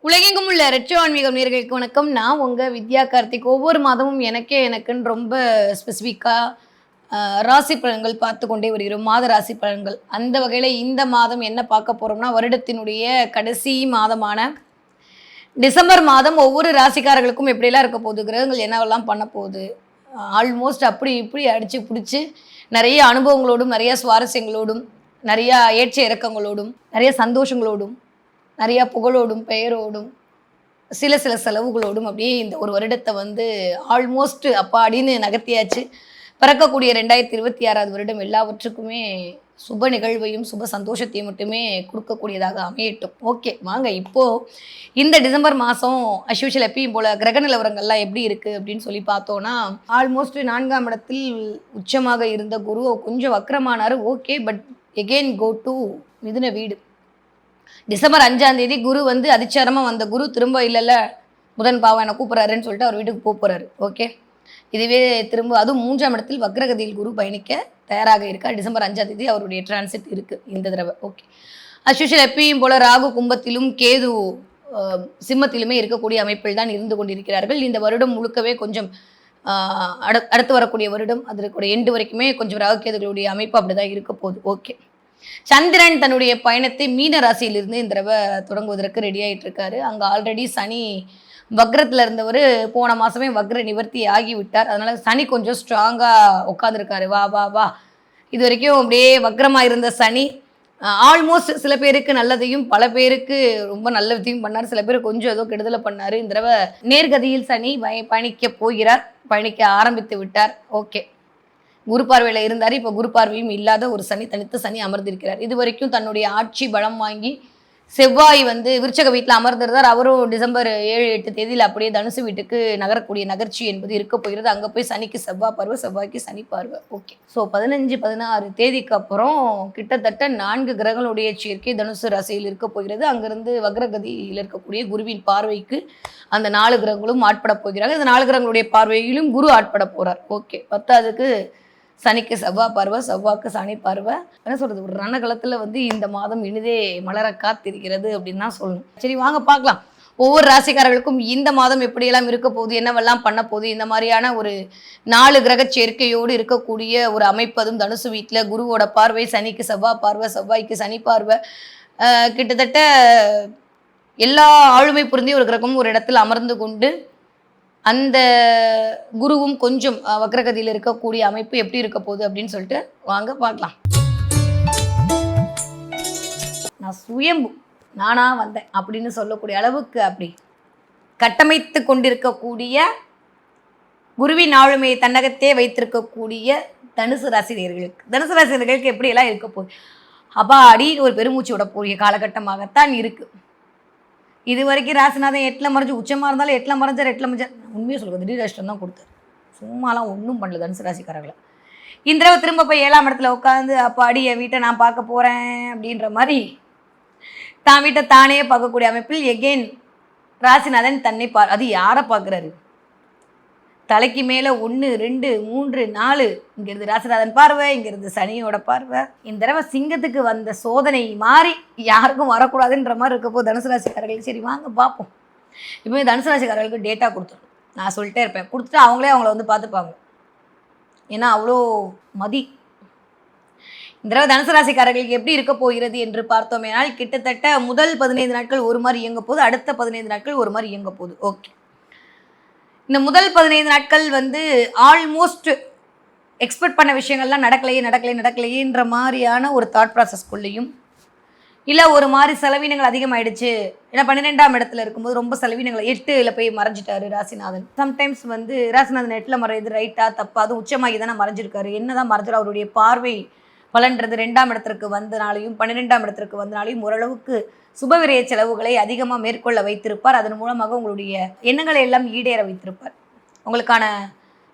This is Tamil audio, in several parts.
உலகெங்கும் உள்ள ரெட்ரோ ஆன்மீகம் நேயர்களுக்கு வணக்கம். நான் உங்க வித்யா கார்த்திக். ஒவ்வொரு மாதமும் எனக்குன்னு ரொம்ப ஸ்பெசிஃபிக்காக ராசி பலன்கள் பார்த்து கொண்டே வருகிறோம். மாத ராசி பலன்கள். அந்த வகையில் இந்த மாதம் என்ன பார்க்க போகிறோம்னா, வருடத்தினுடைய கடைசி மாதமான டிசம்பர் மாதம் ஒவ்வொரு ராசிக்காரர்களுக்கும் எப்படியெல்லாம் இருக்க போகுது, கிரகங்கள் என்னவெல்லாம் பண்ண போகுது, ஆல்மோஸ்ட் அப்படி இப்படி அடித்து பிடிச்சி நிறைய அனுபவங்களோடும், நிறைய சுவாரஸ்யங்களோடும், நிறையா ஏற்ற இறக்கங்களோடும், நிறைய சந்தோஷங்களோடும், நிறையா புகழோடும் பெயரோடும் சில செலவுகளோடும் அப்படியே இந்த ஒரு வருடத்தை ஆல்மோஸ்ட் அப்பாடின்னு நகர்த்தியாச்சு. பிறக்கக்கூடிய 2026 வருடம் எல்லாவற்றுக்குமே சுப நிகழ்வையும் சுப சந்தோஷத்தையும் மட்டுமே கொடுக்கக்கூடியதாக அமையட்டும். ஓகே, வாங்க இப்போது இந்த டிசம்பர் மாதம் அஸ்யூஷுவல் எப்பயும் போல் கிரக நிலவரங்கள்லாம் எப்படி இருக்குது அப்படின்னு சொல்லி பார்த்தோன்னா, ஆல்மோஸ்ட் 4ஆம் இடத்தில் உச்சமாக இருந்த குரு கொஞ்சம் வக்கரமானார். Okay, but again go to மிதுன வீடு. டிசம்பர் 5ஆம் தேதி குரு அதிச்சாரமாக வந்த குரு திரும்ப இல்லைல்ல புதன் பாவம் என்னை கூப்பிட்றாருன்னு சொல்லிட்டு அவர் வீட்டுக்கு போகிறாரு. ஓகே, இதுவே திரும்ப அதுவும் 3ஆம் இடத்தில் வக்ரகதியில் குரு பயணிக்க தயாராக இருக்கார். டிசம்பர் 5ஆம் தேதி அவருடைய டிரான்சிட் இருக்குது இந்த தடவை. ஓகே, அஸ்யூஷுவல் எப்பயும் போல் ராகு கும்பத்திலும் கேது சிம்மத்திலுமே இருக்கக்கூடிய அமைப்பில் தான் இருந்து கொண்டிருக்கிறார்கள். இந்த வருடம் முழுக்கவே கொஞ்சம் அடுத்து வரக்கூடிய வருடம் அதற்குடைய எண்டு வரைக்குமே கொஞ்சம் ராகு கேதுகளுடைய அமைப்பு அப்படி தான் இருக்க போகுது. ஓகே, சந்திரன் தன்னுடைய பயணத்தை மீன ராசியிலிருந்து இந்த தடவை தொடங்குவதற்கு ரெடி ஆகிட்டு இருக்காரு. அங்கே ஆல்ரெடி சனி வக்ரத்தில் இருந்தவர் போன மாதமே வக்ர நிவர்த்தி ஆகிவிட்டார். அதனால் சனி கொஞ்சம் ஸ்ட்ராங்காக உட்காந்துருக்காரு. வா வா வா இது வரைக்கும் அப்படியே வக்ரமாக இருந்த சனி ஆல்மோஸ்ட் சில பேருக்கு நல்லதையும் பல பேருக்கு ரொம்ப நல்லதையும் பண்ணார். சில பேர் கொஞ்சம் ஏதோ கெடுதலை பண்ணார். இந்த தடவை நேர்கதியில் சனி பயணிக்க ஆரம்பித்து விட்டார். ஓகே, குரு பார்வையில் இருந்தார். இப்போ குரு பார்வையும் இல்லாத ஒரு சனி, தனித்த சனி அமர்ந்திருக்கிறார். இது வரைக்கும் தன்னுடைய ஆட்சி பலம் வாங்கி செவ்வாய் விருச்சக வீட்டில் அமர்ந்திருந்தார். அவரும் டிசம்பர் 7-8 தேதியில் அப்படியே தனுசு வீட்டுக்கு நகரக்கூடிய நகர்ச்சி என்பது இருக்க போகிறது. அங்கே போய் சனிக்கு செவ்வாய் பார்வை, செவ்வாய்க்கு சனி பார்வை. ஓகே, ஸோ 15-16 தேதிக்கு அப்புறம் கிட்டத்தட்ட 4 கிரகங்களுடைய சேர்க்கை தனுசு ராசியில் இருக்க போகிறது. அங்கிருந்து வக்ரகதியில் இருக்கக்கூடிய குருவின் பார்வைக்கு அந்த 4 கிரகங்களும் ஆட்பட போகிறாங்க. இந்த 4 கிரகங்களுடைய பார்வையிலும் குரு ஆட்பட போகிறார். ஓகே, 10ஆவதுக்கு சனிக்கு செவ்வாய் பார்வை, செவ்வாய்க்கு சனி பார்வை. என்ன சொல்கிறது, ஒரு ரணகலத்தில் இந்த மாதம் இனிதே மலர காத்திருக்கிறது அப்படின்னு தான் சொல்லணும். சரி, வாங்க பார்க்கலாம் ஒவ்வொரு ராசிக்காரர்களுக்கும் இந்த மாதம் எப்படியெல்லாம் இருக்க போகுது, என்னவெல்லாம் பண்ண போகுது. இந்த மாதிரியான ஒரு 4 கிரக சேர்க்கையோடு இருக்கக்கூடிய ஒரு அமைப்பு, அதுவும் தனுசு வீட்டில் குருவோட பார்வை, சனிக்கு செவ்வாய் பார்வை, செவ்வாய்க்கு சனி பார்வை, கிட்டத்தட்ட எல்லா ஆளுமை புரிந்திய ஒரு கிரகமும் ஒரு இடத்தில் அமர்ந்து கொண்டு அந்த குருவும் கொஞ்சம் வக்ரகதியில் இருக்கக்கூடிய அமைப்பு எப்படி இருக்க போகுது அப்படின்னு சொல்லிட்டு வாங்க பார்க்கலாம். நான் சுயம்பு நானா வந்தேன் அப்படின்னு சொல்லக்கூடிய அளவுக்கு அப்படி கட்டமைத்து கொண்டிருக்கக்கூடிய குருவின் ஆளுமையை தன்னகத்தே வைத்திருக்கக்கூடிய தனுசு ராசினியர்களுக்கு எப்படியெல்லாம் இருக்க போகுது, அடி ஒரு பெருமூச்சு விடக்கூடிய காலகட்டமாகத்தான் இருக்குது. இது வரைக்கும் ராசிநாதன் 8ல் மறைஞ்சு உச்சமாக இருந்தாலும் 8ல் மறைஞ்சார். உண்மையாக சொல்லுங்கள், திடீர் அஷ்டம் தான் கொடுத்தார். சும்மாலாம் ஒன்றும் பண்ணல தனுசு ராசிக்காரர்களை. இந்த தடவை திரும்ப போய் 7ஆம் இடத்துல உட்காந்து அடி என் வீட்டை நான் பார்க்க போகிறேன் அப்படின்ற மாதிரி தான் வீட்டை தானே பார்க்கக்கூடிய அமைப்பில் எகெயின் ராசிநாதன் தன்னை அது யாரை பார்க்குறாரு, தலைக்கு மேலே 1 2 3 4 இங்கிருந்து ராசிநாதன் பார்வை, இங்கிருந்து சனியோட பார்வை. இந்த தடவை சிங்கத்துக்கு வந்த சோதனை மாறி யாருக்கும் வரக்கூடாதுன்ற மாதிரி இருக்கப்போ தனுசு ராசிக்காரர்களுக்கு. சரி வாங்க பார்ப்போம். இப்போ தனுசு ராசிக்காரர்களுக்கு டேட்டா கொடுத்துரும், நான் சொல்லிட்டே இருப்பேன். கொடுத்துட்டு அவங்களே அவங்கள பார்த்துப்பாங்க. ஏன்னா அவ்வளோ மதி. இந்த தடவை தனுசு ராசிக்காரர்களுக்கு எப்படி இருக்க போகிறது என்று பார்த்தோமேனால், கிட்டத்தட்ட முதல் 15 நாட்கள் ஒரு மாதிரி இயங்க போகுது, அடுத்த 15 நாட்கள் ஒரு மாதிரி இயங்க போகுது. ஓகே, இந்த முதல் 15 நாட்கள் ஆல்மோஸ்ட் எக்ஸ்பெக்ட் பண்ண விஷயங்கள்லாம் நடக்கலையேன்ற மாதிரியான ஒரு தாட் ப்ராசஸ்க்குள்ளேயும், இல்லை ஒரு மாதிரி செலவினங்கள் அதிகமாகிடுச்சு. ஏன்னா 12ஆம் இடத்துல இருக்கும்போது ரொம்ப செலவினங்கள் 8ல் போய் மறைஞ்சிட்டாரு ராசிநாதன். சம்டைம்ஸ் ராசிநாதன் 8ல் மறையுது ரைட்டாக தப்பா, அது உச்சமாகி தானே மறைஞ்சிருக்காரு. என்ன தான் மறைஞ்சாலும் அவருடைய பார்வை பலன்றது 2ஆம் இடத்திற்கு வந்தனாலையும் 12ஆம் இடத்திற்கு வந்தனாலையும் ஓரளவுக்கு சுபவிரய செலவுகளை அதிகமாக மேற்கொள்ள வைத்திருப்பார். அதன் மூலமாக உங்களுடைய எண்ணங்களை எல்லாம் ஈடேற வைத்திருப்பார். உங்களுக்கான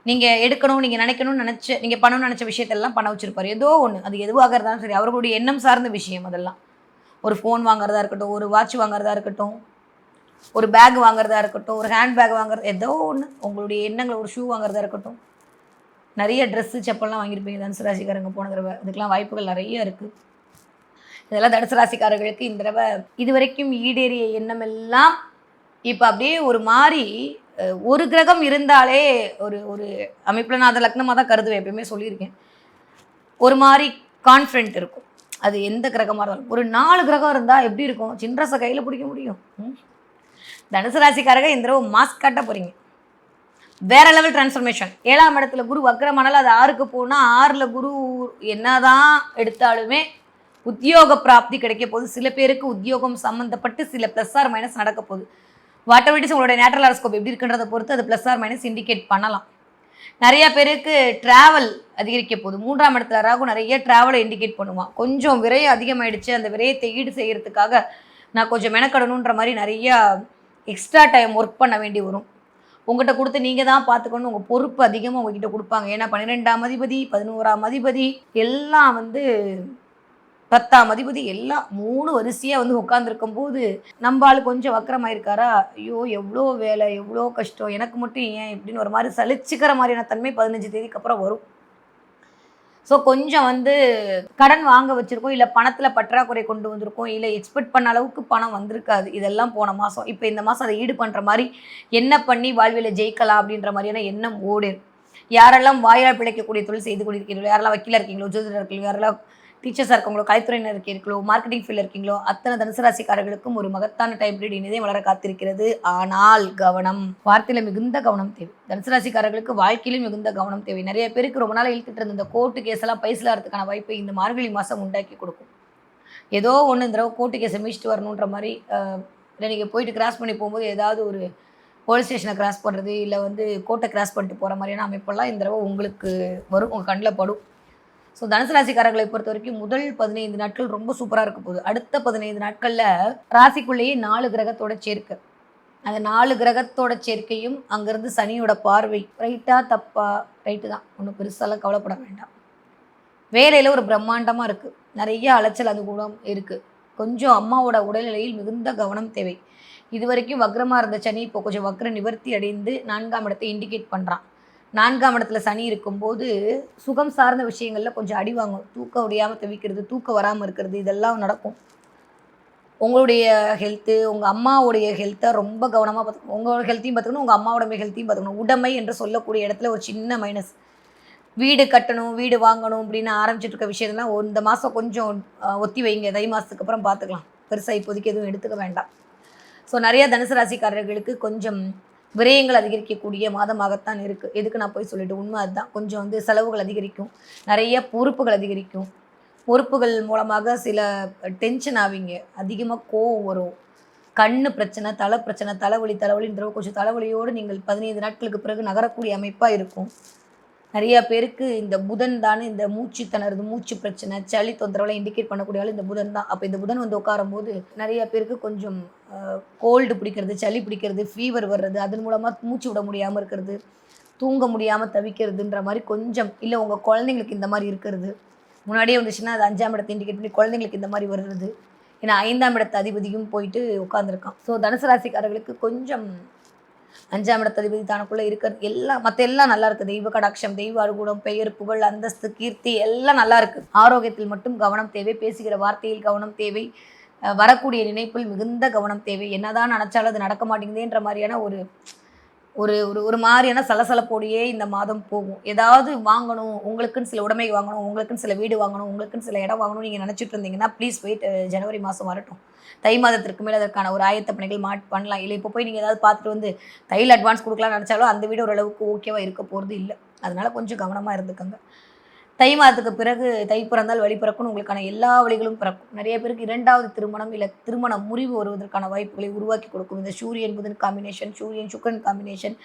நீங்கள் எடுக்கணும், நீங்கள் நினைக்கணும்னு நீங்கள் பண்ணணும்னு நினச்ச விஷயத்தெல்லாம் பண்ண வச்சுருப்பார். ஏதோ ஒன்று, அது எதுவாக இருந்தாலும் சரி, அவர்களுடைய எண்ணம் சார்ந்த விஷயம். அதெல்லாம் ஒரு ஃபோன் வாங்குறதா இருக்கட்டும், ஒரு வாட்ச் வாங்குறதா இருக்கட்டும், ஒரு பேக் வாங்குறதா இருக்கட்டும், ஒரு ஹேண்ட் பேக் வாங்குறது, ஏதோ ஒன்று உங்களுடைய எண்ணங்கள், ஒரு ஷூ வாங்குறதா இருக்கட்டும். நிறைய ட்ரெஸ்ஸு செப்பல்லாம் வாங்கியிருப்பீங்க தனுசு ராசிக்காரங்க போன தடவை. அதுக்கெலாம் வாய்ப்புகள் நிறைய இருக்குது. இதெல்லாம் தனுசு ராசிக்காரர்களுக்கு இந்த தடவை இது வரைக்கும் ஈடேறிய எண்ணம் எல்லாம் இப்போ அப்படியே ஒரு மாதிரி ஒரு கிரகம் இருந்தாலே ஒரு ஒரு அமைப்பில் நான் அதை லக்னமாக தான் கருதுவேன், எப்பயுமே சொல்லியிருக்கேன். ஒரு மாதிரி கான்ஃபிடென்ட் இருக்கும். அது எந்த கிரகமாக இருந்தாலும். ஒரு 4 கிரகம் இருந்தால் எப்படி இருக்கும்? சின்ரஸை கையில் பிடிக்க முடியும். தனுசு ராசிக்காரங்க இந்த தடவை மாஸ்க் காட்ட போகிறீங்க. வேற லெவல் டிரான்ஸ்ஃபர்மேஷன். 7ஆம் இடத்துல குரு வக்ரமானால அது 6க்கு போனால் 6ல் குரு என்னதான் எடுத்தாலுமே உத்தியோக பிராப்தி கிடைக்க போகுது. சில பேருக்கு உத்தியோகம் சம்மந்தப்பட்டு சில ப்ளஸ் ஆர் மைனஸ் நடக்க போகுது. வாட் எவர் இட் இஸ், உங்களுடைய நேட்டரல் ஹாரோஸ்கோப் எப்படி இருக்குன்றதை பொறுத்து அது ப்ளஸ் ஆர் மைனஸ் இண்டிகேட் பண்ணலாம். நிறைய பேருக்கு ட்ராவல் அதிகரிக்க போகுது. 3ஆம் இடத்துல ராகு நிறைய ட்ராவலை இண்டிகேட் பண்ணுவான். கொஞ்சம் விரயம் அதிகமாகிடுச்சு, அந்த விரயத்தை ஈடு செய்கிறதுக்காக நான் கொஞ்சம் மெனக்கடணுன்ற மாதிரி நிறையா எக்ஸ்ட்ரா டைம் ஒர்க் பண்ண வேண்டி வரும். உங்கள்கிட்ட கொடுத்து நீங்கள் தான் பார்த்துக்கணும், உங்கள் பொறுப்பு அதிகமாக உங்ககிட்ட கொடுப்பாங்க. ஏன்னா 12ஆம் அதிபதி, 11ஆம் அதிபதி எல்லாம் 10ஆம் அதிபதி எல்லாம் 3 வரிசையாக உட்காந்துருக்கும் போது நம்ம ஆள் கொஞ்சம் வக்கரமாயிருக்காரா, ஐயோ எவ்வளோ வேலை, எவ்வளோ கஷ்டம், எனக்கு மட்டும் ஏன் இப்படின்னு ஒரு மாதிரி சலிச்சுக்கிற மாதிரியான தன்மை 15 தேதிக்கு அப்புறம் வரும். ஸோ கொஞ்சம் கடன் வாங்க வச்சுருக்கோம், இல்லை பணத்தில் பற்றாக்குறை கொண்டு வந்திருக்கோம், இல்லை எக்ஸ்பெக்ட் பண்ண அளவுக்கு பணம் வந்திருக்காது. இதெல்லாம் போன மாதம். இப்போ இந்த மாதம் அதை ஈடு பண்ணுற மாதிரி என்ன பண்ணி வாழ்வியில் ஜெயிக்கலாம் அப்படின்ற மாதிரியான எண்ணம் ஓடு. யாரெல்லாம் வாயால் பிழைக்கக்கூடிய தொழில் செய்து கொண்டிருக்கீங்களோ, யாரெல்லாம் வக்கீலாக இருக்கீங்களோ, ஜோதிடர் இருக்கீங்களோ, யாரெல்லாம் டீச்சர்ஸாக இருக்கீங்களோ, கலைத்துறையினர் இருக்கீங்களோ, மார்க்கெட்டிங் ஃபீல்டில் இருக்கீங்களோ, அத்தனை தனுசு ராசிக்காரர்களுக்கும் ஒரு மகத்தான டைம் பீரியட் இனிதே வளர காத்திருக்கிறது. ஆனால் கவனம், வார்த்தையில் மிகுந்த கவனம் தேவை. தனுசு ராசிக்காரர்களுக்கு வாழ்க்கையிலும் மிகுந்த கவனம் தேவை. நிறைய பேருக்கு ரொம்ப நாள் இழுத்துட்டு இருந்த இந்த கோர்ட்டு கேஸ் எல்லாம் பைசல் ஆகிறதுக்கான வாய்ப்பை இந்த மார்கழி மாதம் உண்டாக்கி கொடுக்கும். ஏதோ ஒன்று இந்த தடவை கோர்ட்டு கேஸை மீச்சிட்டு வரணுன்ற மாதிரி, இல்லை நீங்கள் போயிட்டு கிராஸ் பண்ணி போகும்போது ஏதாவது ஒரு போலீஸ் ஸ்டேஷனை கிராஸ் பண்ணுறது, இல்லை கோர்ட்டை கிராஸ் பண்ணிட்டு போகிற மாதிரியான அமைப்பெல்லாம் இந்த தடவை உங்களுக்கு வரும், உங்கள் கண்ணில் படும். ஸோ தனுசு ராசிக்காரர்களை பொறுத்த வரைக்கும் முதல் 15 நாட்கள் ரொம்ப சூப்பராக இருக்க போகுது. அடுத்த 15 நாட்களில் ராசிக்குள்ளேயே 4 கிரகத்தோட சேர்க்கை. அந்த 4 கிரகத்தோட சேர்க்கையும் அங்கேருந்து சனியோட பார்வை. ரைட்டா தப்பா? ரைட்டு தான், ஒன்றும் பெருசாலாம் கவலைப்பட வேண்டாம். வேலையில் ஒரு பிரம்மாண்டமாக இருக்குது, நிறைய அலைச்சல் அது கூட இருக்குது. கொஞ்சம் அம்மாவோட உடல்நிலையில் மிகுந்த கவனம் தேவை. இது வரைக்கும் வக்ரமாக இருந்த சனி இப்போ கொஞ்சம் வக்ர நிவர்த்தி அடைந்து 4ஆம் இடத்தை இண்டிகேட் பண்ணுறான். 4ஆம் இடத்துல சனி இருக்கும்போது சுகம் சார்ந்த விஷயங்களில் கொஞ்சம் அடி வாங்கும். தூக்கம் முடியாமல் தவிக்கிறது, தூக்கம் வராமல் இருக்கிறது, இதெல்லாம் நடக்கும். உங்களுடைய ஹெல்த்து, உங்கள் அம்மாவுடைய ஹெல்த்தை ரொம்ப கவனமாக பார்த்துக்கணும். உங்களோட ஹெல்த்தையும் பார்த்துக்கணும், உங்கள் அம்மாவோட ஹெல்த்தையும் பார்த்துக்கணும். உடைமை என்று சொல்லக்கூடிய இடத்துல ஒரு சின்ன மைனஸ். வீடு கட்டணும், வீடு வாங்கணும் அப்படின்னு ஆரம்பிச்சிட்டு இருக்க விஷயத்தெல்லாம் இந்த மாதம் கொஞ்சம் ஒத்தி வைங்க. தை மாதத்துக்கு அப்புறம் பார்த்துக்கலாம். பெருசாக இப்போதைக்கு எதுவும் எடுத்துக்க வேண்டாம். ஸோ நிறைய தனுசு ராசிக்காரர்களுக்கு கொஞ்சம் விரயங்கள் அதிகரிக்கக்கூடிய மாதமாகத்தான் இருக்குது. எதுக்கு நான் போய் சொல்லிட்டு, உண்மை அதுதான். கொஞ்சம் செலவுகள் அதிகரிக்கும், நிறைய பொறுப்புகள் அதிகரிக்கும். பொறுப்புகள் மூலமாக சில டென்ஷன் ஆவீங்க, அதிகமாக கோவம் வரும், கண்ணு பிரச்சனை, தலை பிரச்சனை, தலைவலின்ற கொஞ்சம் தலைவலியோடு நீங்கள் 15 நாட்களுக்கு பிறகு நகரக்கூடிய அமைப்பாக இருக்கும். நிறையா பேருக்கு இந்த புதன் தானே இந்த மூச்சு திணறது, மூச்சு பிரச்சனை, சளி தொந்தரவுலாம் இண்டிகேட் பண்ணக்கூடிய இந்த புதன் தான். அப்போ இந்த புதன் உட்காரும் போது நிறையா பேருக்கு கொஞ்சம் கோல்டு பிடிக்கிறது, சளி பிடிக்கிறது, ஃபீவர் வர்றது, அதன் மூலமாக மூச்சு விட முடியாமல் இருக்கிறது, தூங்க முடியாமல் தவிக்கிறதுன்ற மாதிரி கொஞ்சம், இல்லை உங்கள் குழந்தைங்களுக்கு இந்த மாதிரி இருக்கிறது. முன்னாடியே வந்துச்சுன்னா அது 5ஆம் இடத்தை இண்டிகேட் பண்ணி குழந்தைங்களுக்கு இந்த மாதிரி வருது. ஏன்னா 5ஆம் இடத்து அதிபதியும் போயிட்டு உட்காந்துருக்கான். ஸோ தனுசு ராசிக்காரர்களுக்கு கொஞ்சம் 5ஆம் இடத்து அதிபதி தானுக்குள்ளே இருக்கிறது எல்லாம், மற்ற எல்லாம் நல்லா இருக்குது. தெய்வ கடாட்சம், தெய்வ அனுகூலம், பெயர், புகழ், அந்தஸ்து, கீர்த்தி எல்லாம் நல்லா இருக்குது. ஆரோக்கியத்தில் மட்டும் கவனம் தேவை. பேசுகிற வார்த்தையில் கவனம் தேவை. வரக்கூடிய நினைப்பில் மிகுந்த கவனம் தேவை. என்னதான் நினச்சாலும் அது நடக்க மாட்டேங்குதுன்ற மாதிரியான ஒரு ஒரு ஒரு மாதிரியான சலசலப்போடையே இந்த மாதம் போகும். ஏதாவது வாங்கணும், உங்களுக்குன்னு சில உடைமை வாங்கணும், உங்களுக்குன்னு சில வீடு வாங்கணும், உங்களுக்குன்னு சில இடம் வாங்கணும் நீங்கள் நினச்சிட்டு இருந்தீங்கன்னா ப்ளீஸ் வெயிட், ஜனவரி மாதம் வரட்டும். தை மாதத்திற்கு மேலே அதற்கான ஒரு ஆயத்த பணிகள் பண்ணலாம். இல்லை இப்போ போய் நீங்கள் ஏதாவது பார்த்துட்டு தையில் அட்வான்ஸ் கொடுக்கலாம்னு நினச்சாலும் அந்த வீடு ஓரளவுக்கு ஓகேவாக இருக்க போகிறது இல்லை. அதனால் கொஞ்சம் கவனமாக இருந்துக்கோங்க. தை மாதத்துக்கு பிறகு தை பிறந்தால் வழி பிறக்கும்னு உங்களுக்கான எல்லா வழிகளும் பிறக்கும். நிறைய பேருக்கு 2வது திருமணம் இல்லை திருமண முறிவு வருவதற்கான வாய்ப்புகளை உருவாக்கி கொடுக்கும் இந்த சூரியன் புதன் காம்பினேஷன், சூரியன் சுக்கிரன் காம்பினேஷன்.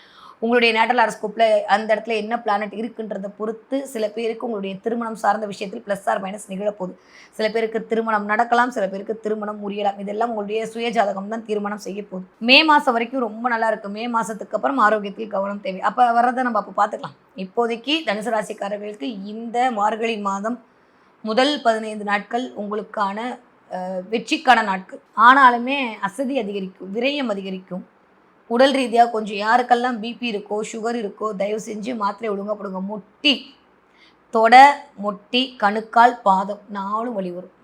உங்களுடைய நேட்டல் ஹாரோஸ்கோப்பில் அந்த இடத்துல என்ன பிளானட் இருக்குன்றதை பொறுத்து சில பேருக்கு உங்களுடைய திருமணம் சார்ந்த விஷயத்தில் ப்ளஸ் ஆர் மைனஸ் நிகழப்போகுது. சில பேருக்கு திருமணம் நடக்கலாம், சில பேருக்கு திருமணம் முறியலாம். இதெல்லாம் உங்களுடைய சுயஜாதகம் தான் தீர்மானம் செய்ய போகுது. மே மாதம் வரைக்கும் ரொம்ப நல்லா இருக்குது. மே மாதத்துக்கு அப்புறம் ஆரோக்கியத்தில் கவனம் தேவை. அப்போ வர்றதை நம்ம அப்போ பார்த்துக்கலாம். இப்போதைக்கு தனுசு ராசிக்காரர்களுக்கு இந்த மார்கழி மாதம் முதல் 15 நாட்கள் உங்களுக்கான வெற்றிக்கான நாட்கள். ஆனாலுமே அசதி அதிகரிக்கும், விரயம் அதிகரிக்கும். உடல் ரீதியாக கொஞ்சம் யாருக்கெல்லாம் பிபி இருக்கோ, சுகர் இருக்கோ, தயவு செஞ்சு மாத்திரை ஒழுங்காக போடுங்க. முட்டி, தொடை, முட்டி, கணுக்கால், பாதம் 4 வலி வரும்.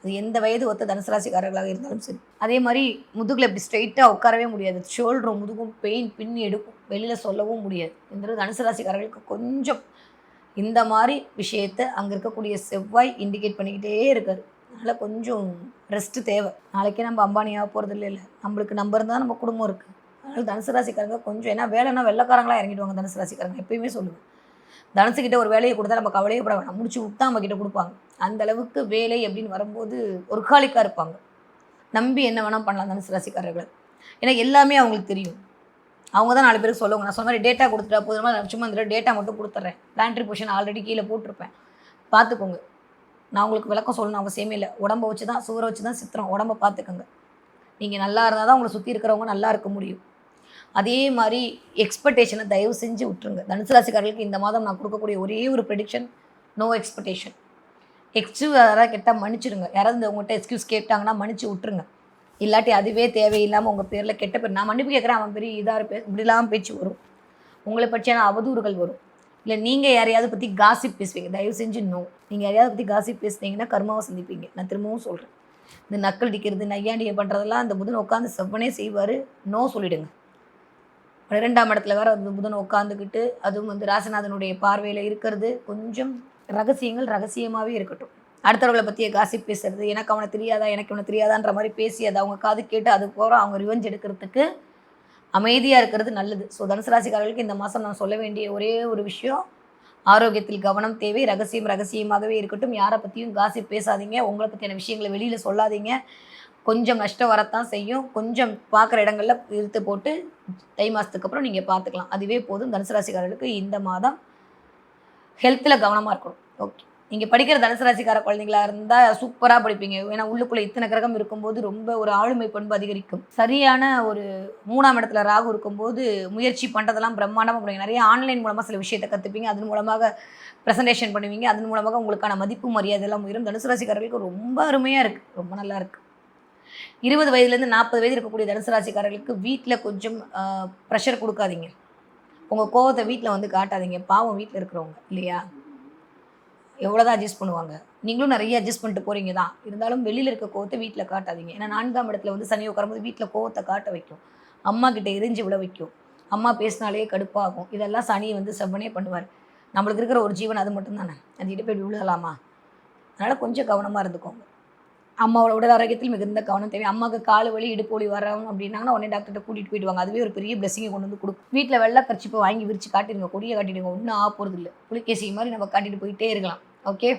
அது எந்த வயது ஒத்த தனுசு ராசிக்காரர்களாக இருந்தாலும் சரி. அதே மாதிரி முதுகில் இப்படி ஸ்ட்ரைட்டாக உட்காரவே முடியாது. ஷோல்டரும் முதுகும் பெயின் பின்னி எடுக்கும். வெளியில் சொல்லவும் முடியாது. இந்த தனுசு ராசிக்காரர்களுக்கு கொஞ்சம் இந்த மாதிரி விஷயத்தை அங்கே இருக்கக்கூடிய செவ்வாய் இண்டிகேட் பண்ணிக்கிட்டே இருக்காரு. அதனால் கொஞ்சம் ரெஸ்ட்டு தேவை. நாளைக்கே நம்ம அம்பானியாக போகிறது இல்லை. நம்மளுக்கு நம்ம இருந்தால் நம்ம குடும்பம் இருக்குது. அதனால் தனுசு ராசிக்காரங்க கொஞ்சம் ஏன்னா வேலைன்னா வெள்ளைக்காரங்களாக இறங்கிடுவாங்க. தனுசு ராசிக்காரங்க எப்பயுமே சொல்லுவேன். தனுசுக்கிட்ட ஒரு வேலையை கொடுத்தா நம்ம கவலையப்பட வேணாம். முடிச்சு விட்டா நம்ம கிட்ட கொடுப்பாங்க. அந்த அளவுக்கு வேலை அப்படின்னு வரும்போது ஒர்காலிக்காக இருப்பாங்க. நம்பி என்ன வேணால் பண்ணலாம் தனுசு ராசிக்காரர்களை. ஏன்னா எல்லாமே அவங்களுக்கு தெரியும். அவங்க தான் 4 பேருக்கு சொல்லுவாங்க. நான் சொன்ன மாதிரி டேட்டா கொடுத்துட்டா போதுமா, சும்மா இந்த டேட்டா மட்டும் கொடுத்துட்றேன். பிளான்ட்ரி பொசிஷன் ஆல்ரெடி கீழே போட்டிருப்பேன், பார்த்துக்கோங்க. நான் உங்களுக்கு விளக்கம் சொல்லணும் அவசியமே இல்லை. உடம்பை வச்சு தான் சூரை வச்சு தான் சித்திரம். உடம்பை பார்த்துக்கோங்க. நீங்கள் நல்லா இருந்தால் தான் உங்களை சுற்றி இருக்கிறவங்க நல்லா இருக்க முடியும். அதே மாதிரி எக்ஸ்பெக்டேஷனை தயவு செஞ்சு விட்டுருங்க. தனுசு ராசிக்காரர்களுக்கு இந்த மாதம் நான் கொடுக்கக்கூடிய ஒரே ஒரு ப்ரெடிக்ஷன், நோ எக்ஸ்பெக்டேஷன். யாராவது கேட்டால் மன்னிச்சிடுங்க. யாராவது உங்கள்கிட்ட எக்ஸ்கியூஸ் கேட்டாங்கன்னா மன்னிச்சு விட்டுருங்க. இல்லாட்டி அதுவே தேவையில்லாமல் உங்கள் பேரில் கெட்ட பேர். நான் மன்னிப்பு கேட்குறேன், அவன் பெரிய இதாக இப்படிலாம் பேச்சு வரும். உங்களை பற்றியான அவதூறுகள் வரும். இல்லை நீங்கள் யாரையாவது பற்றி காசிப் பேசுவீங்க. தயவு செஞ்சு நோ. நீங்கள் யாரையாவது பற்றி காசிப் பேசுனீங்கன்னா கர்மாவை சந்திப்பீங்க. நான் திரும்பவும் சொல்கிறேன். இந்த நக்கல் அடிக்கிறது நையாண்டியை பண்ணுறதெல்லாம் அந்த புதன் உட்காந்து செவ்வனே செய்வார். நோ சொல்லிவிடுங்க. 12ஆம் இடத்துல வேறு அந்த புதன் உட்காந்துக்கிட்டு அதுவும் ராசிநாதனுடைய பார்வையில் இருக்கிறது கொஞ்சம் ரகசியங்கள் ரகசியமாகவே இருக்கட்டும். அடுத்தவர்களை பற்றிய காசிப் பேசுறது, எனக்கு அவனை தெரியாதா எனக்கு இவனை தெரியாதான்ற மாதிரி பேசி அதை அவங்க காது கேட்டு அதுக்கப்புறம் அவங்க ரிவெஞ்ச் எடுக்கிறதுக்கு அமைதியாக இருக்கிறது நல்லது. ஸோ தனுசு ராசிக்காரர்களுக்கு இந்த மாதம் நான் சொல்ல வேண்டிய ஒரே ஒரு விஷயம், ஆரோக்கியத்தில் கவனம் தேவை. ரகசியமாகவே இருக்கட்டும். யாரை பற்றியும் காசிப் பேசாதீங்க. உங்களை பற்றியான விஷயங்களை வெளியில் சொல்லாதீங்க. கொஞ்சம் நஷ்டம் வரத்தான் செய்யும். கொஞ்சம் பார்க்குற இடங்களில் இழுத்து போட்டு தை மாதத்துக்கு அப்புறம் நீங்கள் பார்த்துக்கலாம். அதுவே போதும். தனுசு ராசிக்காரர்களுக்கு இந்த மாதம் ஹெல்த்தில் கவனமாக இருக்கணும். ஓகே, நீங்கள் படிக்கிற தனுசு ராசிக்கார குழந்தைங்களாக இருந்தால் சூப்பராக படிப்பீங்க. ஏன்னா உள்ளுக்குள்ளே இத்தனை கிரகம் இருக்கும்போது ரொம்ப ஒரு ஆளுமை பண்பு அதிகரிக்கும். சரியான ஒரு 3ஆம் இடத்துல ராகு இருக்கும்போது முயற்சி பண்ணுறதெல்லாம் பிரம்மாண்டமாக பண்ணுவீங்க. நிறைய ஆன்லைன் மூலமாக சில விஷயத்தை கற்றுப்பீங்க. அதன் மூலமாக ப்ரெசன்டேஷன் பண்ணுவீங்க. அதன் மூலமாக உங்களுக்கான மதிப்பு மரியாதை எல்லாம் உயரும். தனுசு ராசிக்காரர்களுக்கு ரொம்ப அருமையாக இருக்குது. ரொம்ப நல்லா இருக்குது. 20 வயதுலேருந்து 40 வயது இருக்கக்கூடிய தனுசு ராசிக்காரர்களுக்கு வீட்டில் கொஞ்சம் ப்ரெஷர் கொடுக்காதீங்க. உங்கள் கோவத்தை வீட்டில் காட்டாதீங்க. பாவம் வீட்டில் இருக்கிறவங்க இல்லையா, எவ்வளோதான் அட்ஜஸ்ட் பண்ணுவாங்க. நீங்களும் நிறைய அட்ஜஸ்ட் பண்ணிட்டு போகிறீங்க தான். இருந்தாலும் வெளியில் இருக்க கோவத்தை வீட்டில் காட்டாதீங்க. ஏன்னா 4ஆம் இடத்துல சனி உட்காரும்போது வீட்டில் கோவத்தை காட்ட வைக்கும். அம்மா கிட்ட எரிஞ்சு விழ வைக்கும். அம்மா பேசினாலே கடுப்பாகும். இதெல்லாம் சனி செவ்வனே பண்ணுவார். நம்மளுக்கு இருக்கிற ஒரு ஜீவன் அது மட்டும்தானே. அது கிட்ட போய் விழுகலாமா? அதனால் கொஞ்சம் கவனமாக இருந்துக்கோங்க. அம்மாவோட உடல் ஆரோக்கியத்தில் மிகுந்த கவனம் தேவை. அம்மாவுக்கு கால் வலி இடுப்பு வலி வரோம் அப்படின்னாங்கன்னா உடனே டாக்டர்கிட்ட கூட்டிகிட்டு போயிடுவாங்க. அதுவே ஒரு பெரிய பிளெஸிங்கை கொண்டு கொடுக்கும். வீட்டில் வெள்ளை கர்ச்சிப்பை வாங்கி விரிச்சு காட்டிடுங்க. கொடியை காட்டிடுங்க. ஒன்றும் ஆக போகிறது இல்லை. புலிகேசி மாதிரி நம்ம காட்டிட்டு போயிட்டே இருக்கலாம். ஓகே,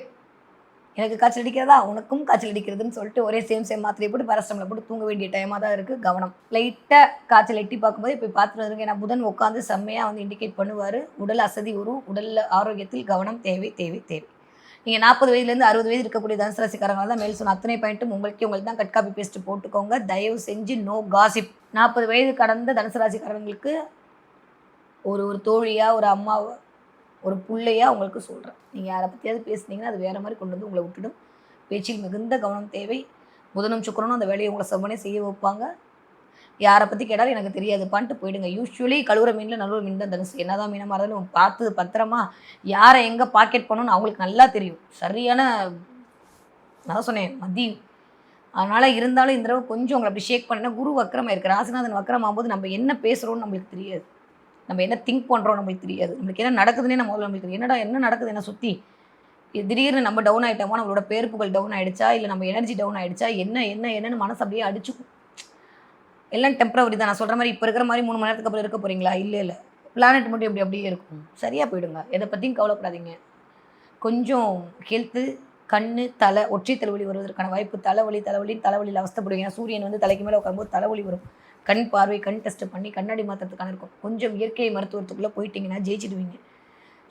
எனக்கு காய்ச்சல் அடிக்கிறதா உனக்கும் காய்ச்சல் அடிக்கிறதுன்னு சொல்லிட்டு ஒரே சேம் மாத்திரையை போட்டு பேரஸ்டமால் போட்டு தூங்க வேண்டிய டைமாக தான் இருக்குது. கவனம். லைட்டாக காய்ச்சல் எட்டி பார்க்கும்போது இப்போ பார்த்துட்டு வந்துருங்க. ஏன்னா புதன் உட்காந்து செம்மையாக இண்டிகேட் பண்ணுவார். உடல் அசதி வரும். உடல் ஆரோக்கியத்தில் கவனம் தேவை. நீங்கள் 40 வயதுலேருந்து 60 வயது இருக்கக்கூடிய தனுசு ராசிக்காரங்களாக தான் மேல் சொன்ன அத்தனை பாயிண்ட்டும் உங்களுக்கு தான் கட் காப்பி பேஸ்ட்டு போட்டுக்கோங்க. தயவு செஞ்சு நோ காசிப். 40 வயது கடந்த தனுசு ராசிக்காரங்களுக்கு ஒரு தோழியாக, ஒரு அம்மாவை, ஒரு பிள்ளையாக உங்களுக்கு சொல்கிறேன். நீங்கள் யாரை பற்றியாவது பேசுனீங்கன்னா அது வேறு மாதிரி கொண்டு உங்களை விட்டுடும். பேச்சில் மிகுந்த கவனம் தேவை. புதனும் சுக்கிரனும் அந்த வேலையை உங்களை செவ்வனே செய்ய வைப்பாங்க. யாரை பற்றி கேட்டாலும் எனக்கு தெரியாதுப்பான்ட்டு போயிடுங்க. யூஸ்வலி கழுவுற மீனில் நழுவுற மீன் தான் தனுசு. என்னதான் மீனமாக இருந்தாலும் பார்த்து பத்திரமா யாரை எங்கே பாக்கெட் பண்ணணும்னு அவங்களுக்கு நல்லா தெரியும். சரியான நான் சொன்னேன் மதியம். அதனால் இருந்தாலும் இந்த தடவை கொஞ்சம் உங்களை அப்படி ஷேக் பண்ணேன்னா குரு வக்கரமாக இருக்குது. ராசிநாதன் வக்கரமாகும்போது நம்ம என்ன பேசுகிறோன்னு நம்மளுக்கு தெரியாது. நம்ம என்ன திங்க் பண்ணுறோம் நம்மளுக்கு தெரியாது. நம்மளுக்கு என்ன நடக்குதுன்னே நம்மளுக்கு தெரியும். என்ன நடக்குது என்ன சுற்றி திடீர்னு நம்ம டவுன் ஆகிட்டோமா, நம்மளோட பேர்ப்புகள் டவுன் ஆகிடுச்சா, இல்லை நம்ம எனர்ஜி டவுன் ஆகிடுச்சா, என்னன்னு மனசு அப்படியே அடிச்சுக்கும். எல்லாம் டெம்பரவரி தான். நான் சொல்கிற மாதிரி இப்போ இருக்கிற மாதிரி 3 மணி நேரத்துக்கு அப்புறம் இருக்க போகிறீங்களா? இல்லை. பிளானட் மட்டும் அப்படியே இருக்கும். சரியாக போயிடுங்க. எதை பற்றியும் கவலைப்படாதீங்க. கொஞ்சம் ஹெல்த்து, கண், தலை, ஒற்றை தலைவலி வருவதற்கான வாய்ப்பு. தலைவலியில் அவஸ்தப்படுவீங்க. சூரியன் தலைக்கு மேலே உட்காரும்போது தலைவலி வரும். கண் பார்வை, கண் டெஸ்ட் பண்ணி கண்ணாடி மாற்றத்துக்கான இருக்கும். கொஞ்சம் இயற்கை மருத்துவத்துக்குள்ளே போயிட்டீங்கன்னா ஜெயிச்சிடுவீங்க.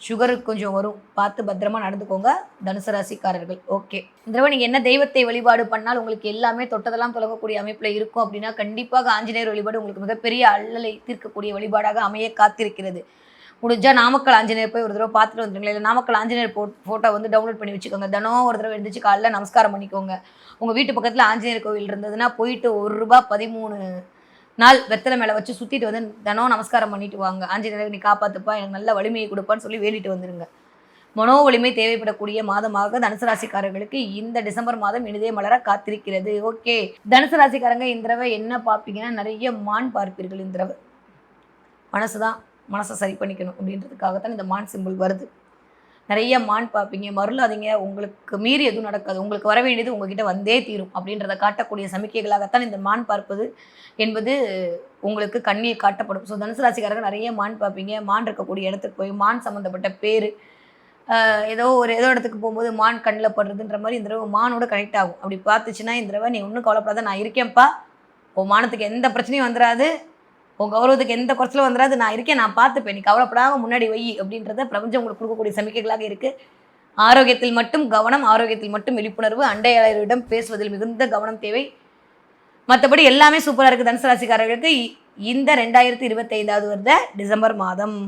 சுகருக்கு கொஞ்சம் வரும். பார்த்து பத்திரமா நடந்துக்கோங்க தனுசு ராசிக்காரர்கள். ஓகே, இந்த தடவை நீங்கள் என்ன தெய்வத்தை வழிபாடு பண்ணால் உங்களுக்கு எல்லாமே தொட்டதெல்லாம் தொடங்கக்கூடிய அமைப்பில் இருக்கும் அப்படின்னா கண்டிப்பாக ஆஞ்சநேயர் வழிபாடு உங்களுக்கு மிகப்பெரிய அல்லலை தீர்க்கக்கூடிய வழிபாடாக அமைய காத்திருக்கிறது. முடிஞ்சால் நாமக்கல் ஆஞ்சநேயர் போய் ஒரு தடவை பார்த்துட்டு வந்துருங்களேன். இல்லை நாமக்கல் ஆஞ்சநேயர் ஃபோட்டோ டவுன்லோட் பண்ணி வச்சுக்கோங்க. தினம் ஒரு தடவை எழுந்திரிச்சு காலைல நமஸ்காரம் பண்ணிக்கோங்க. உங்கள் வீட்டு பக்கத்தில் ஆஞ்சநேயர் கோவில் இருந்ததுன்னா போயிட்டு ₹1 13 நாள் வெத்தலை மேலே வச்சு சுற்றிட்டு தினம் நமஸ்காரம் பண்ணிட்டு வாங்க. ஆஞ்சநேயர் நீ காப்பாற்றுப்பா, எனக்கு நல்ல வலிமையை கொடுப்பான்னு சொல்லி வேண்டிட்டு வந்துடுங்க. மனோ வலிமை தேவைப்படக்கூடிய மாதமாக தனுசு ராசிக்காரர்களுக்கு இந்த டிசம்பர் மாதம் இனிதே மலர காத்திருக்கிறது. ஓகே, தனுசு ராசிக்காரங்க இந்த தடவை என்ன பார்ப்பீங்கன்னா, நிறைய மான் பார்ப்பீர்கள். இந்த தடவை மனசை சரி பண்ணிக்கணும் அப்படின்றதுக்காகத்தான் இந்த மான் சிம்பிள் வருது. நிறைய மான் பார்ப்பீங்க, மருளாதீங்க, உங்களுக்கு மீறி எதுவும் நடக்காது, உங்களுக்கு வர வேண்டியது உங்ககிட்ட வந்தே தீரும் அப்படின்றத காட்டக்கூடிய சமிக்கைகளாகத்தான் இந்த மான் பார்ப்பது என்பது உங்களுக்கு கண்ணியை காட்டப்படும். ஸோ தனுசு ராசிக்காரங்க நிறைய மான் பார்ப்பீங்க. மான் இருக்கக்கூடிய இடத்துக்கு போய் மான் சம்மந்தப்பட்ட பேர், ஏதோ இடத்துக்கு போகும்போது மான் கண்ணில் படுறதுன்ற மாதிரி இந்த தடவை மானோட கனெக்ட் ஆகும். அப்படி பார்த்துச்சுன்னா இந்த தடவை நீ ஒன்றும் கவலைப்படாத, நான் இருக்கேன்ப்பா, உன் மானத்துக்கு எந்த பிரச்சனையும் வந்துடாது, உன் கௌரவத்துக்கு எந்த குறைச்சலும் வந்துடாது, நான் இருக்கேன், நான் பார்த்துப்பேன், நீ கவலைப்படாமல் முன்னாடி வை அப்படின்றத பிரபஞ்சம் உங்களுக்கு கொடுக்கக்கூடிய சமிக்கைகளாக இருக்குது. ஆரோக்கியத்தில் மட்டும் கவனம், ஆரோக்கியத்தில் மட்டும் விழிப்புணர்வு, அண்டையாளரிடம் பேசுவதில் மிகுந்த கவனம் தேவை. மற்றபடி எல்லாமே சூப்பராக இருக்குது தனுசு ராசிக்காரர்களுக்கு இந்த 2025 வருட டிசம்பர் மாதம்.